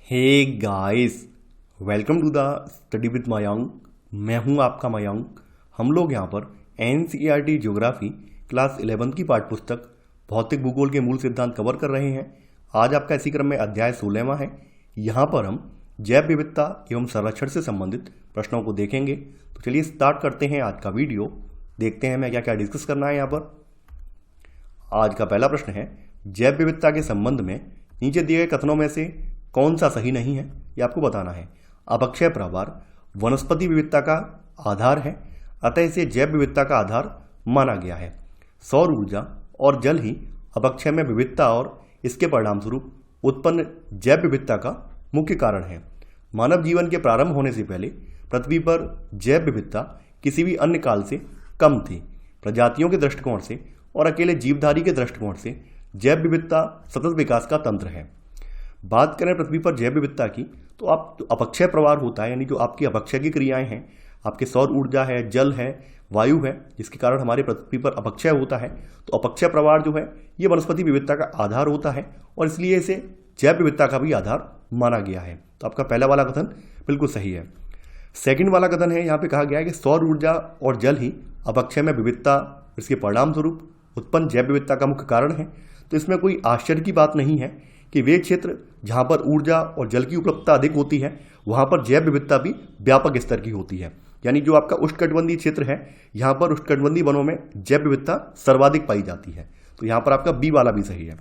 Hey guys, welcome to the study with Mayank. मैं हूं आपका मयंक। हम लोग यहां पर एनसीईआरटी ज्योग्राफी क्लास 11 की पाठ्यपुस्तक भौतिक भूगोल के मूल सिद्धांत कवर कर रहे हैं। आज आपका इसी क्रम में अध्याय 16वां है। यहां पर हम जैव विविधता एवं संरक्षण से संबंधित प्रश्नों को देखेंगे। तो चलिए स्टार्ट करते हैं आज का वीडियो। देखते हैं मैं क्या क्या डिस्कस करना है यहाँ पर। आज का पहला प्रश्न है, जैव विविधता के संबंध में नीचे दिए गए कथनों में से कौन सा सही नहीं है, ये आपको बताना है। अपक्षय प्रवार वनस्पति विविधता का आधार है, अतः इसे जैव विविधता का आधार माना गया है। सौर ऊर्जा और जल ही अपक्षय में विविधता और इसके परिणाम स्वरूप उत्पन्न जैव विविधता का मुख्य कारण है। मानव जीवन के प्रारंभ होने से पहले पृथ्वी पर जैव विविधता किसी भी अन्य काल से कम थी। प्रजातियों के दृष्टिकोण से और अकेले जीवधारी के दृष्टिकोण से जैव विविधता सतत विकास का तंत्र है। बात करें पृथ्वी पर जैव विविधता की, तो आप अपक्षय प्रवार होता है, यानी जो आपकी अपक्षय की क्रियाएं हैं, आपके सौर ऊर्जा है, जल है, वायु है, जिसके कारण हमारे पृथ्वी पर अपक्षय होता है। तो अपक्षय प्रवार जो है ये वनस्पति विविधता का आधार होता है और इसलिए इसे जैव विविधता का भी आधार माना गया है। तो आपका पहला वाला कथन बिल्कुल सही है। सेकंड वाला कथन है, यहाँ पे कहा गया है कि सौर ऊर्जा और जल ही अपक्षय में विविधता इसके परिणाम स्वरूप उत्पन्न जैव विविधता का मुख्य कारण है। तो इसमें कोई आश्चर्य की बात नहीं है कि वे क्षेत्र जहाँ पर ऊर्जा और जल की उपलब्धता अधिक होती है वहाँ पर जैव विविधता भी व्यापक स्तर की होती है। यानी जो आपका उष्णकटिबंधीय क्षेत्र है, यहाँ पर उष्णकटिबंधीय वनों में जैव विविधता सर्वाधिक पाई जाती है। तो यहाँ पर आपका बी वाला भी सही है।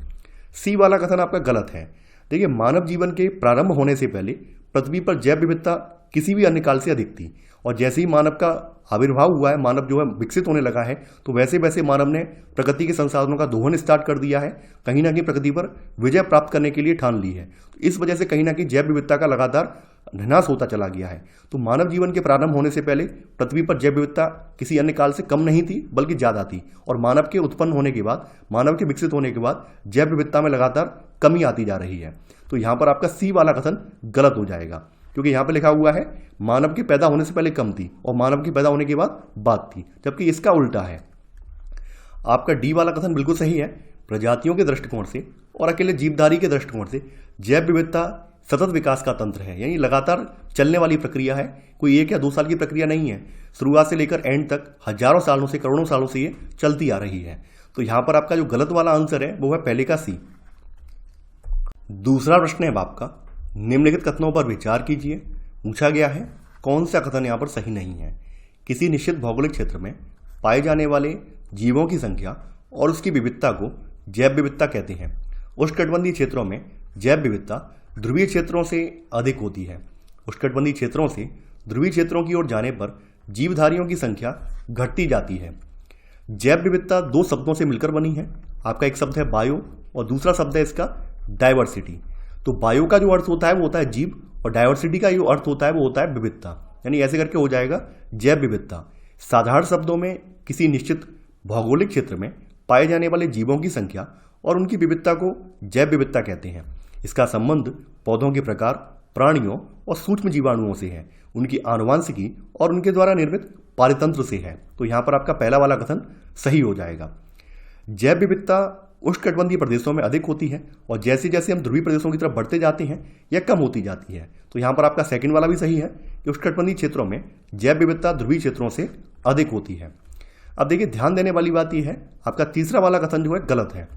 सी वाला कथन आपका गलत है। देखिए, मानव जीवन के प्रारंभ होने से पहले पृथ्वी पर जैव विविधता किसी भी अन्य काल से अधिक थी और जैसे ही मानव का आविर्भाव हुआ है, मानव जो है विकसित होने लगा है, तो वैसे वैसे मानव ने प्रकृति के संसाधनों का दोहन स्टार्ट कर दिया है। कहीं ना कहीं प्रकृति पर विजय प्राप्त करने के लिए ठान ली है। तो इस वजह से कहीं ना कहीं जैव विविधता का लगातार ह्रास होता चला गया है। तो मानव जीवन के प्रारंभ होने से पहले पृथ्वी पर जैव विविधता किसी अन्य काल से कम नहीं थी बल्कि ज़्यादा थी, और मानव के उत्पन्न होने के बाद, मानव के विकसित होने के बाद जैव विविधता में लगातार कमी आती जा रही है। तो यहाँ पर आपका सी वाला कथन गलत हो जाएगा, क्योंकि यहाँ पे लिखा हुआ है मानव के पैदा होने से पहले कम थी और मानव के पैदा होने के बाद बात थी, जबकि इसका उल्टा है। आपका डी वाला कथन बिल्कुल सही है। प्रजातियों के दृष्टिकोण से और अकेले जीवधारी के दृष्टिकोण से जैव विविधता सतत विकास का तंत्र है, यानी लगातार चलने वाली प्रक्रिया है। कोई 1 या 2 साल की प्रक्रिया नहीं है, शुरुआत से लेकर एंड तक हजारों सालों से, करोड़ों सालों से ये चलती आ रही है। तो यहाँ पर आपका जो गलत वाला आंसर है वो है पहले का सी। दूसरा प्रश्न है आपका, निम्नलिखित कथनों पर विचार कीजिए। पूछा गया है कौन सा कथन यहाँ पर सही नहीं है। किसी निश्चित भौगोलिक क्षेत्र में पाए जाने वाले जीवों की संख्या और उसकी विविधता को जैव विविधता कहते हैं। उष्णकटिबंधीय क्षेत्रों में जैव विविधता ध्रुवीय क्षेत्रों से अधिक होती है। उष्णकटिबंधीय क्षेत्रों से ध्रुवीय क्षेत्रों की ओर जाने पर जीवधारियों की संख्या घटती जाती है। जैव विविधता 2 शब्दों से मिलकर बनी है। आपका एक शब्द है बायो और दूसरा शब्द है इसका डाइवर्सिटी। तो बायो का जो अर्थ होता है वो होता है जीव, और डाइवर्सिटी का जो अर्थ होता है वो होता है विविधता, यानी ऐसे करके हो जाएगा जैव विविधता। साधारण शब्दों में किसी निश्चित भौगोलिक क्षेत्र में पाए जाने वाले जीवों की संख्या और उनकी विविधता को जैव विविधता कहते हैं। इसका संबंध पौधों के प्रकार, प्राणियों और सूक्ष्म जीवाणुओं से है, उनकी आनुवांशिकी और उनके द्वारा निर्मित पारितंत्र से है। तो यहाँ पर आपका पहला वाला कथन सही हो जाएगा। जैव विविधता उष्णकटिबंधीय प्रदेशों में अधिक होती है और जैसे जैसे हम ध्रुवीय प्रदेशों की तरफ बढ़ते जाते हैं यह कम होती जाती है। तो यहाँ पर आपका सेकंड वाला भी सही है कि उष्णकटिबंधीय क्षेत्रों में जैव विविधता ध्रुवीय क्षेत्रों से अधिक होती है। अब देखिए, ध्यान देने वाली बात यह है, आपका तीसरा वाला कथन जो है गलत है।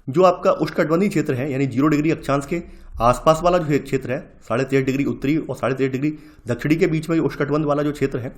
जो आपका उष्णकटिबंधीय क्षेत्र है, यानी 0 डिग्री अक्षांश के आसपास वाला जो क्षेत्र है, 13.5 डिग्री उत्तरी और 13.5 डिग्री दक्षिणी के बीच में जो उष्णकटिबंध वाला जो क्षेत्र है,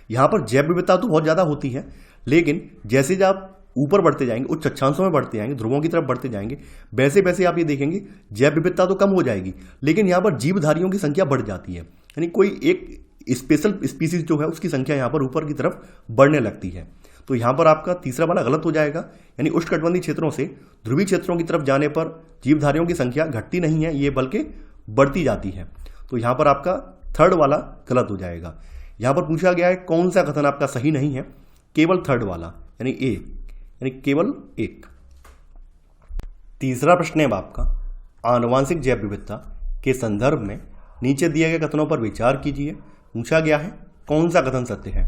यहाँ पर जैव विविधता तो बहुत ज़्यादा होती है, लेकिन जैसे जब आप ऊपर बढ़ते जाएंगे, उच्च अक्षांशों में बढ़ते जाएंगे, ध्रुवों की तरफ बढ़ते जाएंगे, वैसे वैसे आप ये देखेंगे जैव विविधता तो कम हो जाएगी, लेकिन यहाँ पर जीवधारियों की संख्या बढ़ जाती है। यानी कोई एक स्पेशल स्पीसीज जो है उसकी संख्या यहाँ पर ऊपर की तरफ बढ़ने लगती है। तो यहाँ पर आपका तीसरा वाला गलत हो जाएगा, यानी उष्णकटिबंधीय क्षेत्रों से ध्रुवीय क्षेत्रों की तरफ जाने पर जीवधारियों की संख्या घटती नहीं है, ये बल्कि बढ़ती जाती है। तो यहाँ पर आपका थर्ड वाला गलत हो जाएगा। यहाँ पर पूछा गया है कौन सा कथन आपका सही नहीं है, केवल थर्ड वाला, यानी ए, यानी केवल एक। तीसरा प्रश्न है आपका, आनुवांशिक जैव विविधता के संदर्भ में नीचे दिए गए कथनों पर विचार कीजिए। पूछा गया है कौन सा कथन सत्य है।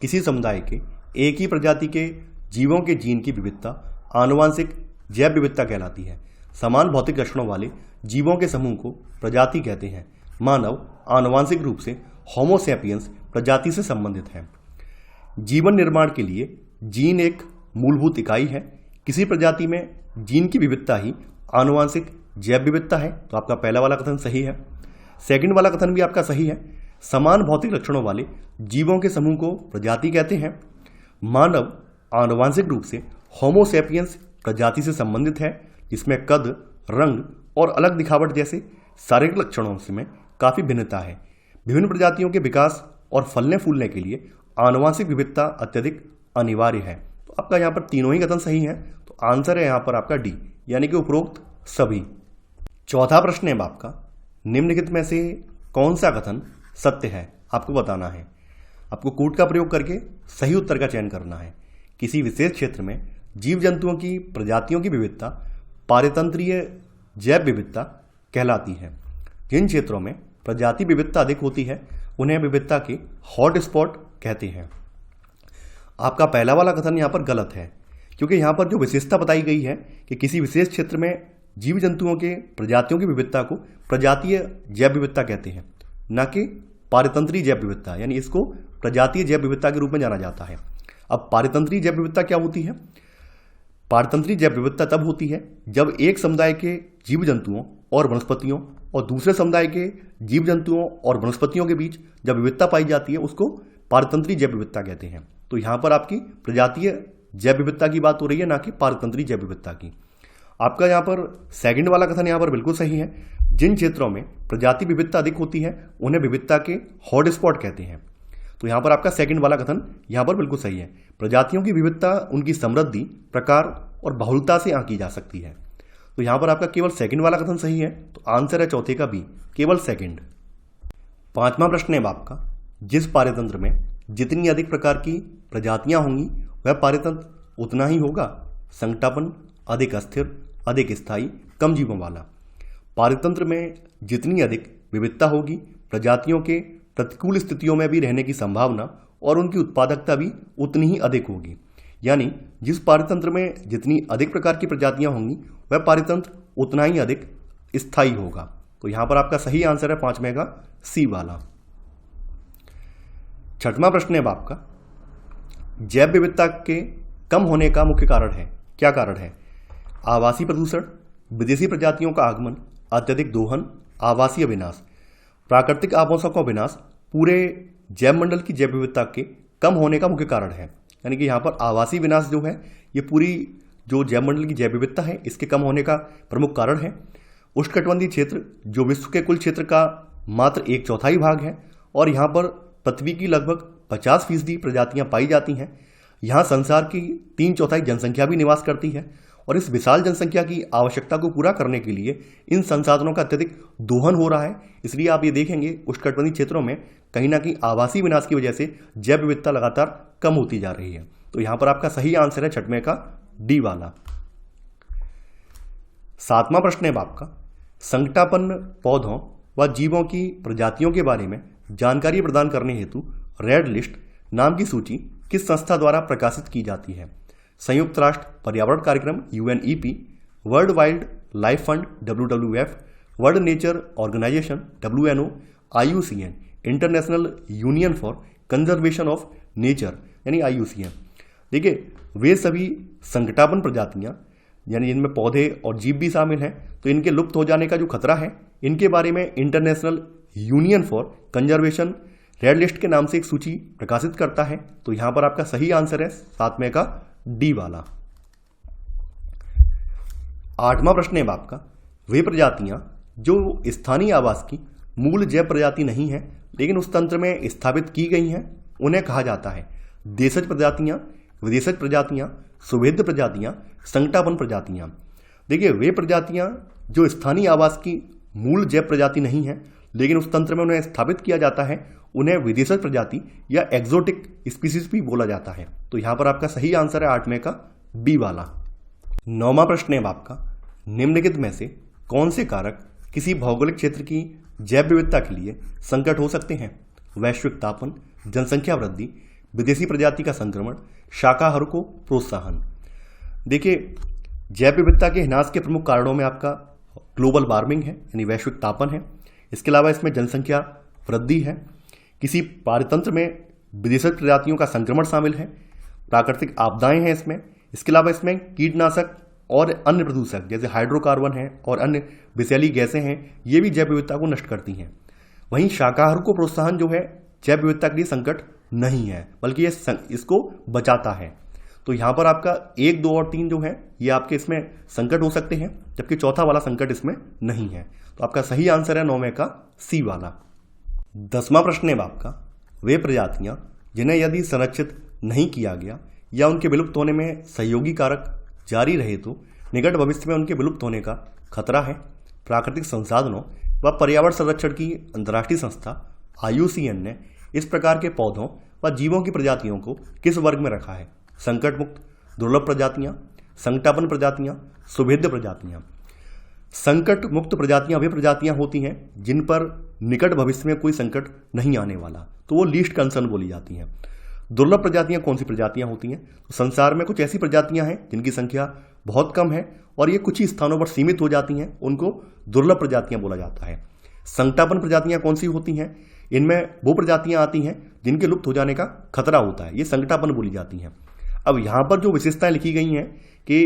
किसी समुदाय के एक ही प्रजाति के जीवों के जीन की विविधता आनुवांशिक जैव विविधता कहलाती है। समान भौतिक लक्षणों वाले जीवों के समूह को प्रजाति कहते हैं। मानव आनुवांशिक रूप से होमो सैपियंस प्रजाति से संबंधित है। जीवन निर्माण के लिए जीन एक मूलभूत इकाई है। किसी प्रजाति में जीन की विविधता ही आनुवांशिक जैव विविधता है, तो आपका पहला वाला कथन सही है। सेकंड वाला कथन भी आपका सही है। समान भौतिक लक्षणों वाले जीवों के समूह को प्रजाति कहते हैं। मानव आनुवांशिक रूप से होमो सैपियंस प्रजाति से संबंधित है, जिसमें कद, रंग और अलग दिखावट जैसे शारीरिक लक्षणों में काफ़ी भिन्नता है। विभिन्न प्रजातियों के विकास और फलने फूलने के लिए आनुवांशिक विविधता अत्यधिक अनिवार्य है। तो आपका यहाँ पर तीनों ही कथन सही है, तो आंसर है यहाँ पर आपका डी, यानी कि उपरोक्त सभी। चौथा प्रश्न है आपका, निम्नलिखित में से कौन सा कथन सत्य है, आपको बताना है। आपको कूट का प्रयोग करके सही उत्तर का चयन करना है। किसी विशेष क्षेत्र में जीव जंतुओं की प्रजातियों की विविधता पारितंत्रीय जैव विविधता कहलाती है। जिन क्षेत्रों में प्रजाति विविधता अधिक होती है उन्हें विविधता के हॉट स्पॉट कहते हैं। आपका पहला वाला कथन यहाँ पर गलत है, क्योंकि यहाँ पर जो विशेषता बताई गई है कि किसी विशेष क्षेत्र में जीव जंतुओं के प्रजातियों की विविधता को प्रजातीय जैव विविधता कहते हैं, न कि पारितंत्रीय जैव विविधता, यानी इसको प्रजातीय जैव विविधता के रूप में जाना जाता है। अब पारितंत्रीय जैव विविधता क्या होती है? पारितंत्रीय जैव विविधता तब होती है जब एक समुदाय के जीव जंतुओं और वनस्पतियों और दूसरे समुदाय के जीव जंतुओं और वनस्पतियों के बीच जब विविधता पाई जाती है उसको पारितंत्रीय जैव विविधता कहते हैं। तो यहाँ पर आपकी प्रजातीय जैव विविधता की बात हो रही है, ना कि पारितंत्रीय जैव विविधता की। आपका यहाँ पर सेकंड वाला कथन यहाँ पर बिल्कुल सही है। जिन क्षेत्रों में प्रजाति विविधता अधिक होती है उन्हें विविधता के हॉट स्पॉट कहते हैं। तो यहाँ पर आपका सेकंड वाला कथन यहाँ पर बिल्कुल सही है। प्रजातियों की विविधता उनकी समृद्धि, प्रकार और बहुलता से आंकी जा सकती है। तो यहाँ पर आपका केवल सेकंड वाला कथन सही है, तो आंसर है चौथे का बी, केवल सेकंड। पांचवा प्रश्न है आपका, जिस पारितंत्र में जितनी अधिक प्रकार की प्रजातियां होंगी वह पारितंत्र उतना ही होगा संकटापन, अधिक अस्थिर, अधिक स्थायी, कम जीवों वाला। पारितंत्र में जितनी अधिक विविधता होगी प्रजातियों के प्रतिकूल स्थितियों में भी रहने की संभावना और उनकी उत्पादकता भी उतनी ही अधिक होगी। यानी जिस पारितंत्र में जितनी अधिक प्रकार की प्रजातियां होंगी वह पारितंत्र उतना ही अधिक स्थायी होगा। तो यहां पर आपका सही आंसर है पांचवें का सी वाला। छठवां प्रश्न है आपका, जैव विविधता के कम होने का मुख्य कारण है, क्या कारण है? आवासीय प्रदूषण, विदेशी प्रजातियों का आगमन, अत्यधिक दोहन, आवासीय विनाश। प्राकृतिक आवासों का विनाश पूरे जैव मंडल की जैव विविधता के कम होने का मुख्य कारण है। यानी कि यहाँ पर आवासीय विनाश जो है ये पूरी जो जैव मंडल की जैव विविधता है इसके कम होने का प्रमुख कारण है। उष्णकटिबंधीय क्षेत्र जो विश्व के कुल क्षेत्र का मात्र 1/4 भाग है और यहाँ पर पृथ्वी की लगभग 50% प्रजातियाँ पाई जाती हैं। यहाँ संसार की 3/4 जनसंख्या भी निवास करती है और इस विशाल जनसंख्या की आवश्यकता को पूरा करने के लिए इन संसाधनों का अत्यधिक दोहन हो रहा है। इसलिए आप ये देखेंगे उष्णकटिबंधीय क्षेत्रों में कहीं ना कहीं आवासीय विनाश की वजह से जैव विविधता लगातार कम होती जा रही है। तो यहाँ पर आपका सही आंसर है छठवें का डी वाला। सातवां प्रश्न है आपका, संकटापन्न पौधों व जीवों की प्रजातियों के बारे में जानकारी प्रदान करने हेतु रेड लिस्ट नाम की सूची किस संस्था द्वारा प्रकाशित की जाती है? संयुक्त राष्ट्र पर्यावरण कार्यक्रम UNEP, world wildlife fund WWF, world nature organisation WNO, IUCN, international union for conservation of nature यानी IUCN। देखिए वे सभी संकटापन्न प्रजातियां यानी इनमें पौधे और जीव भी शामिल हैं, तो इनके लुप्त हो जाने का जो खतरा है इनके बारे में international union for conservation red list के नाम से एक सूची प्रकाशित करता है। तो यहां पर आपका सही आंसर है सातवें का डी वाला। आठवां प्रश्न है आपका, वे प्रजातियां जो स्थानीय आवास की मूल जैव प्रजाति नहीं है लेकिन उस तंत्र में स्थापित की गई हैं उन्हें कहा जाता है देशज प्रजातियां, विदेशज प्रजातियां, सुभेद्य प्रजातियां, संकटापन्न प्रजातियां। देखिए वे प्रजातियां जो स्थानीय आवास की मूल जैव प्रजाति नहीं है लेकिन उस तंत्र में उन्हें स्थापित किया जाता है उन्हें विदेशज प्रजाति या एक्सोटिक स्पीसीज भी बोला जाता है। तो यहां पर आपका सही आंसर है आठवें का बी वाला। नौवां प्रश्न है आपका, निम्नलिखित में से कौन से कारक किसी भौगोलिक क्षेत्र की जैव विविधता के लिए संकट हो सकते हैं? वैश्विक तापन, जनसंख्या वृद्धि, विदेशी प्रजाति का संक्रमण, शाकाहार को प्रोत्साहन। देखिए जैव विविधता के ह्रास के प्रमुख कारणों में आपका ग्लोबल वार्मिंग है, यानी वैश्विक तापन है। इसके अलावा इसमें जनसंख्या वृद्धि है, किसी पारितंत्र में विदेशी प्रजातियों का संक्रमण शामिल है, प्राकृतिक आपदाएं हैं इसमें। इसके अलावा इसमें कीटनाशक और अन्य प्रदूषक जैसे हाइड्रोकार्बन है और अन्य विषैली गैसें हैं, ये भी जैव विविधता को नष्ट करती हैं। वहीं शाकाहार को प्रोत्साहन जो है जैव विविधता के लिए संकट नहीं है, बल्कि ये इसको बचाता है। तो यहाँ पर आपका 1, 2 और 3 जो है ये आपके इसमें संकट हो सकते हैं, जबकि चौथा वाला संकट इसमें नहीं है। तो आपका सही आंसर है 9वें का सी वाला। 10वां प्रश्न है आपका, वे प्रजातियां जिन्हें यदि संरक्षित नहीं किया गया या उनके विलुप्त होने में सहयोगी कारक जारी रहे तो निकट भविष्य में उनके विलुप्त होने का खतरा है। प्राकृतिक संसाधनों व पर्यावरण संरक्षण की अंतर्राष्ट्रीय संस्था IUCN ने इस प्रकार के पौधों व जीवों की प्रजातियों को किस वर्ग में रखा है? संकट मुक्त दुर्लभ प्रजातियां, संकटापन्न प्रजातियां, सुभेद्य प्रजातियां। संकट मुक्त प्रजातियां वे प्रजातियां होती हैं जिन पर निकट भविष्य में कोई संकट नहीं आने वाला, तो वो लीस्ट कंसर्न बोली जाती हैं। दुर्लभ प्रजातियां कौन सी प्रजातियां होती हैं? तो संसार में कुछ ऐसी प्रजातियां हैं जिनकी संख्या बहुत कम है और ये कुछ ही स्थानों पर सीमित हो जाती हैं, उनको दुर्लभ प्रजातियां बोला जाता है। संकटापन्न प्रजातियां कौन सी होती हैं? इनमें वो प्रजातियां आती हैं जिनके लुप्त हो जाने का खतरा होता है, ये संकटापन्न बोली जाती हैं। अब यहाँ पर जो विशेषताएं लिखी गई हैं कि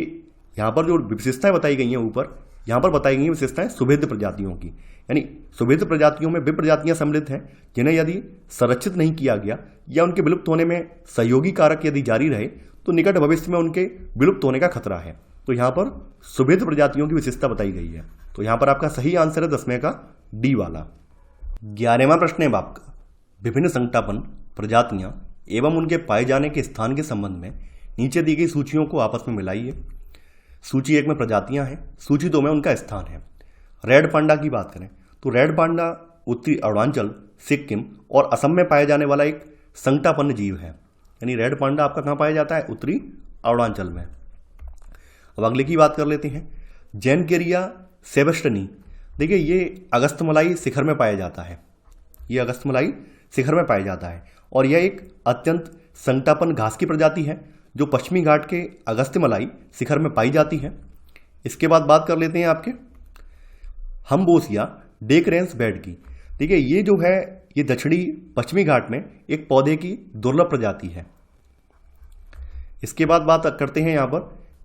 यहाँ पर जो विशेषताएं बताई गई हैं ऊपर, यहाँ पर बताई गई हैं विशेषताएं सुभेद्य प्रजातियों की, यानी सुभेद्य प्रजातियों में वे प्रजातियां सम्मिलित हैं जिन्हें यदि संरक्षित नहीं किया गया या उनके विलुप्त होने में सहयोगी कारक यदि जारी रहे तो निकट भविष्य में उनके विलुप्त होने का खतरा है। तो यहाँ पर सुभेद्य प्रजातियों की विशेषता बताई गई है। तो यहाँ पर आपका सही आंसर है 10वें का डी वाला। 11वां प्रश्न है आपका, विभिन्न संकटापन्न प्रजातियां एवं उनके पाए जाने के स्थान के संबंध में नीचे दी गई सूचियों को आपस में मिलाइए। सूची 1 में प्रजातियां हैं, सूची 2 में उनका स्थान है। रेड पांडा की बात करें तो रेड पांडा उत्तरी अरुणाचल, सिक्किम और असम में पाया जाने वाला एक संकटापन्न जीव है, यानी रेड पांडा आपका कहाँ पाया जाता है? उत्तरी अरुणाचल में। अब अगले की बात कर लेते हैं, जैनकेरिया सेबेस्टनी। देखिए ये अगस्थमलाई शिखर में पाया जाता है, ये अगस्थमलाई शिखर में पाया जाता है और यह एक अत्यंत संकटापन्न घास की प्रजाति है जो पश्चिमी घाट के अगस्त्यमलाई शिखर में पाई जाती है। इसके बाद बात कर लेते हैं आपके हम्बोसिया डेकरेंस बेड की। देखिए ये जो है ये दक्षिणी पश्चिमी घाट में एक पौधे की दुर्लभ प्रजाति है। इसके बाद बात करते हैं यहाँ पर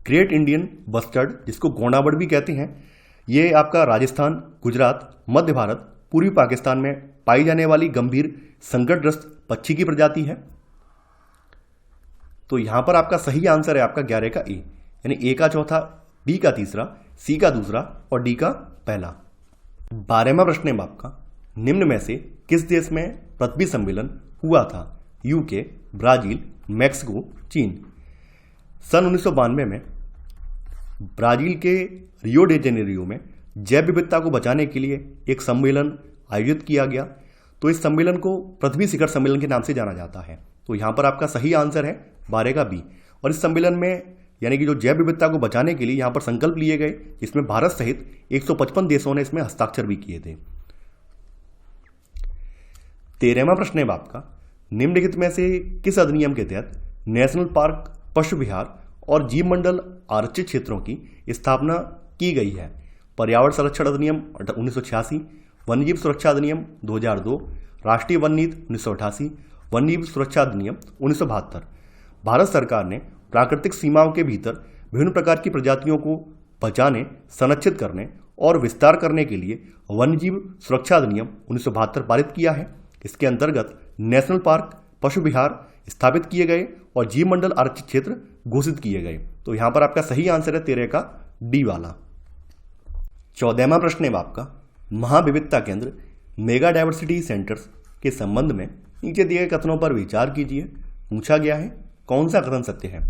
ग्रेट इंडियन बस्टर्ड, जिसको गोंडाबड़ भी कहते हैं। ये आपका राजस्थान, गुजरात, मध्य भारत, पूर्वी पाकिस्तान में पाई जाने वाली गंभीर संकटग्रस्त पक्षी की प्रजाति है। तो यहां पर आपका सही आंसर है आपका 11 का ए, यानी ए का चौथा, बी का तीसरा, सी का दूसरा और डी का पहला। 12वां प्रश्न है आपका, निम्न में से किस देश में पृथ्वी सम्मेलन हुआ था? यूके, ब्राजील, मैक्सिको, चीन। सन 1992 में ब्राजील के रियो डे जेनेरियो में जैव विविधता को बचाने के लिए एक सम्मेलन आयोजित किया गया। तो इस सम्मेलन को पृथ्वी शिखर सम्मेलन के नाम से जाना जाता है। तो यहाँ पर आपका सही आंसर है 12 का बी। और इस सम्मेलन में यानी कि जो जैव विविधता को बचाने के लिए यहाँ पर संकल्प लिए गए, जिसमें भारत सहित 155 देशों ने इसमें हस्ताक्षर भी किए थे। 13वां प्रश्न है आपका, निम्नलिखित में से किस अधिनियम के तहत नेशनल पार्क, पशु विहार और जीव मंडल आरक्षित क्षेत्रों की स्थापना की गई है? पर्यावरण संरक्षण अधिनियम 1986, वन्यजीव सुरक्षा अधिनियम 2002, राष्ट्रीय वन नीति 1988, वन्यजीव सुरक्षा अधिनियम 1972। भारत सरकार ने प्राकृतिक सीमाओं के भीतर विभिन्न प्रकार की प्रजातियों को बचाने, संरक्षित करने और विस्तार करने के लिए वन्यजीव सुरक्षा अधिनियम 1972 पारित किया है। इसके अंतर्गत नेशनल पार्क, पशु विहार स्थापित किए गए और जीव मंडल आरक्षित क्षेत्र घोषित किए गए। तो यहां पर आपका सही आंसर है 13 का डी वाला। 14वां प्रश्न है आपका, महाविविधता केंद्र मेगा डायवर्सिटी सेंटर्स के संबंध में नीचे दिए गए कथनों पर विचार कीजिए। पूछा गया है कौन सा कथन सत्य है?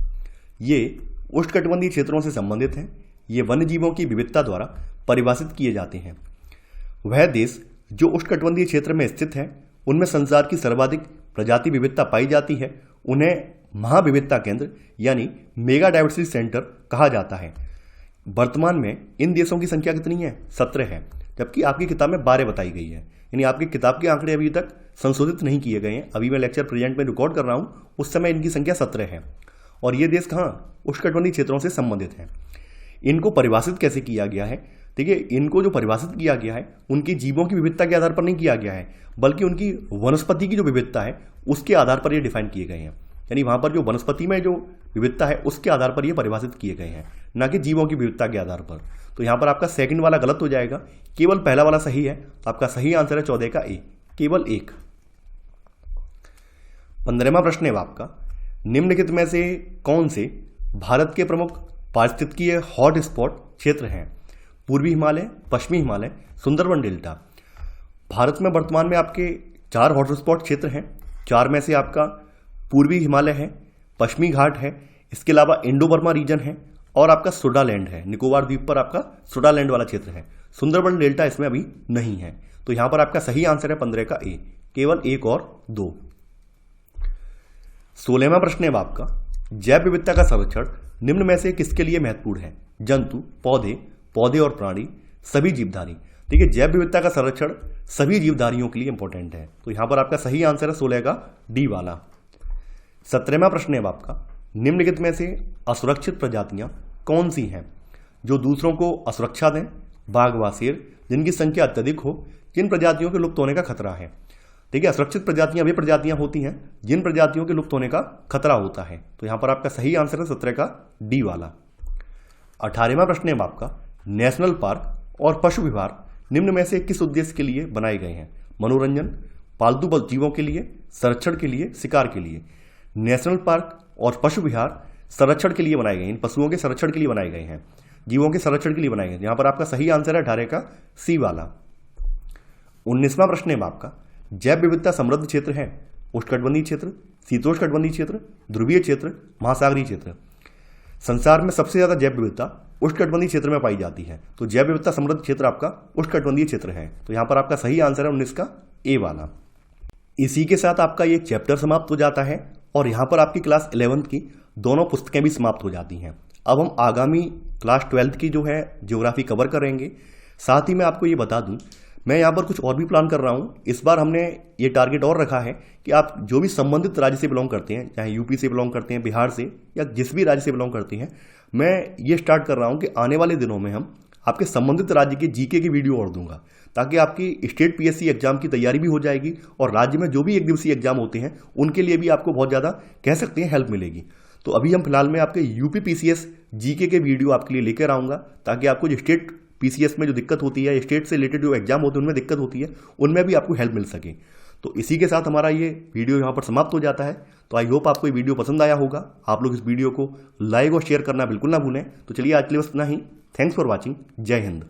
ये उष्णकटिबंधीय क्षेत्रों से संबंधित हैं, ये वन्य जीवों की विविधता द्वारा परिभाषित किए जाते हैं। वह देश जो उष्णकटिबंधीय क्षेत्र में स्थित है उनमें संसार की सर्वाधिक प्रजाति विविधता पाई जाती है, उन्हें महाविविधता केंद्र यानी मेगा डायवर्सिटी सेंटर कहा जाता है। वर्तमान में इन देशों की संख्या कितनी है? 17 है, जबकि आपकी किताब में 12 बताई गई है। यानी आपकी किताब के आंकड़े अभी तक संशोधित नहीं किए गए हैं। अभी मैं लेक्चर प्रेजेंट में रिकॉर्ड कर रहा हूं, उस समय इनकी संख्या 17 है और ये देश कहाँ? उष्णकटिबंधीय क्षेत्रों से संबंधित हैं। इनको परिभाषित कैसे किया गया है? देखिए, इनको जो परिभाषित किया गया है उनकी जीवों की विविधता के आधार पर नहीं किया गया है, बल्कि उनकी वनस्पति की जो विविधता है उसके आधार पर ये डिफाइन किए गए हैं। यानी वहां पर जो वनस्पति में जो विविधता है उसके आधार पर ये परिभाषित किए गए हैं, ना कि जीवों की विविधता के आधार पर। तो यहां पर आपका सेकंड वाला गलत हो जाएगा, केवल पहला वाला सही है। आपका सही आंसर है 14 का ए, केवल एक। 15वां प्रश्न है आपका, निम्नलिखित में से कौन से भारत के प्रमुख पारिस्थितिकीय हॉट स्पॉट क्षेत्र हैं? पूर्वी हिमालय, पश्चिमी हिमालय, सुंदरबन डेल्टा। भारत में वर्तमान में आपके 4 हॉटस्पॉट क्षेत्र हैं। 4 में से आपका पूर्वी हिमालय है, पश्चिमी घाट है, इसके अलावा इंडो बर्मा रीजन है और आपका सुडालैंड है। निकोबार द्वीप पर आपका सुडालैंड वाला क्षेत्र है। सुंदरबन डेल्टा इसमें अभी नहीं है। तो यहां पर आपका सही आंसर है 15 का ए, केवल 1 और 2। 16वां प्रश्न है आपका, जैव विविधता का संरक्षण निम्न में से किसके लिए महत्वपूर्ण है? जंतु, पौधे और प्राणी, सभी जीवधारी। देखिए, जैव विविधता का संरक्षण सभी जीवधारियों के लिए इंपॉर्टेंट है। तो यहां पर आपका सही आंसर है 16 का डी वाला। 17वां प्रश्न है आपका, निम्नलिखित में से असुरक्षित प्रजातियां कौन सी हैं जो दूसरों को असुरक्षा दें? बाघ व शेर, जिनकी संख्या अत्यधिक हो, जिन प्रजातियों के लुप्त होने का खतरा है। देखिए, असुरक्षित प्रजातियां वे प्रजातियां होती हैं जिन प्रजातियों के लुप्त होने का खतरा होता है। तो यहां पर आपका सही आंसर है 17 का डी वाला। 18वां प्रश्न है आपका, नेशनल पार्क और पशु विहार निम्न में से किस उद्देश्य के लिए बनाए गए हैं? मनोरंजन, पालतू जीवों के लिए, संरक्षण के लिए, शिकार के लिए। नेशनल पार्क और पशु विहार संरक्षण के लिए बनाए गए हैं, इन पशुओं के संरक्षण के लिए बनाए गए हैं, जीवों के संरक्षण के लिए बनाए गए हैं। यहां पर आपका सही आंसर है 18 का सी वाला। 19वां प्रश्न है आपका, जैव विविधता समृद्ध क्षेत्र है? उष्णकटिबंधीय क्षेत्र, शीतोष्णकटिबंधीय क्षेत्र, ध्रुवीय क्षेत्र, महासागरीय क्षेत्र। संसार में सबसे ज्यादा जैव विविधता उष्णकटिबंधीय क्षेत्र में पाई जाती है। तो जैव विविधता समृद्ध क्षेत्र आपका उष्णकटिबंधीय क्षेत्र है। तो यहां पर आपका सही आंसर है 19 का ए वाला। इसी के साथ आपका ये चैप्टर समाप्त हो जाता है और यहां पर आपकी क्लास 11th की दोनों पुस्तकें भी समाप्त हो जाती हैं। अब हम आगामी क्लास 12th की जो है ज्योग्राफी कवर करेंगे। साथ ही मैं आपको ये बता दूं, मैं यहाँ पर कुछ और भी प्लान कर रहा हूँ। इस बार हमने ये टारगेट और रखा है कि आप जो भी संबंधित राज्य से बिलोंग करते हैं, चाहे यूपी से बिलोंग करते हैं, बिहार से, या जिस भी राज्य से बिलोंग करते हैं, मैं ये स्टार्ट कर रहा हूँ कि आने वाले दिनों में हम आपके संबंधित राज्य के जीके की वीडियो और दूंगा, ताकि आपकी स्टेट पीएससी एग्जाम की तैयारी भी हो जाएगी और राज्य में जो भी एक दिवसीय एग्जाम होते हैं उनके लिए भी आपको बहुत ज़्यादा कह सकते हैं हेल्प मिलेगी। तो अभी हम फिलहाल में आपके यूपी पीसीएस जीके के वीडियो आपके लिए लेकर आऊँगा, ताकि आपको जो स्टेट पीसीएस में जो दिक्कत होती है, स्टेट से रिलेटेड जो एग्जाम होते हैं उनमें दिक्कत होती है, उनमें भी आपको हेल्प मिल सके। तो इसी के साथ हमारा ये वीडियो यहाँ पर समाप्त हो जाता है। तो आई होप आपको ये वीडियो पसंद आया होगा। आप लोग इस वीडियो को लाइक और शेयर करना बिल्कुल ना भूलें। तो चलिए, आज के लिए बस इतना ही। Thanks for watching. जय हिंद।